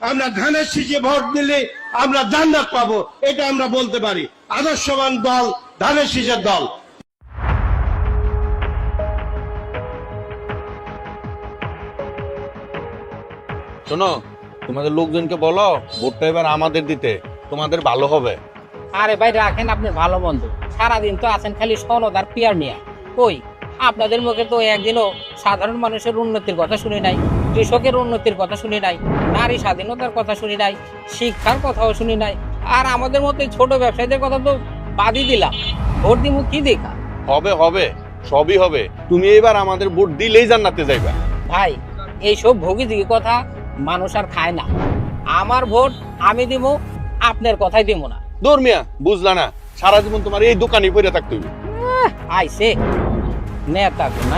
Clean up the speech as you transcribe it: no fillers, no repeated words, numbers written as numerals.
আমরা ধানের শীষে ভোট দিলে আমরা জান্নাত পাবো, এটা আমরা বলতে পারি। আদর্শবান দল ধানের শীষের দল। শোনো, তোমাদের লোকজনকে বলো ভোটটা এবার আমাদের দিতে, তোমাদের ভালো হবে। আরে ভাই রাখেন আপনার ভালো বন্ধু, সারাদিন তো আছেন খালি সনদ আর পিয়ার নিয়ে। কই আপনাদের মুখে তো একদিনও সাধারণ মানুষের উন্নতির কথা শুনি নাই, কৃষকের উন্নতির কথা শুনি নাই, নারী স্বাধীনতার কথা শুনি নাই, শিক্ষার কথাও শুনি নাই। আর আমাদের মতো ছোট ব্যবসায়ীদের কথা তো বাদই দিলাম। ভোট দিব কি দেখা? হবে হবে, সবই হবে। তুমি এবার আমাদের ভোট দিলেই জান্নাতে যাইবা। ভাই এইসব ভোগী দিকে কথা মানুষ আর খায় না। আমার ভোট আমি দিব, আপনার কথাই দিব না। ধর্মিয়া বুঝলা না, সারা জীবন তোমার এই দোকানে পড়ে থাকতে হইবে। আইসে নেতা না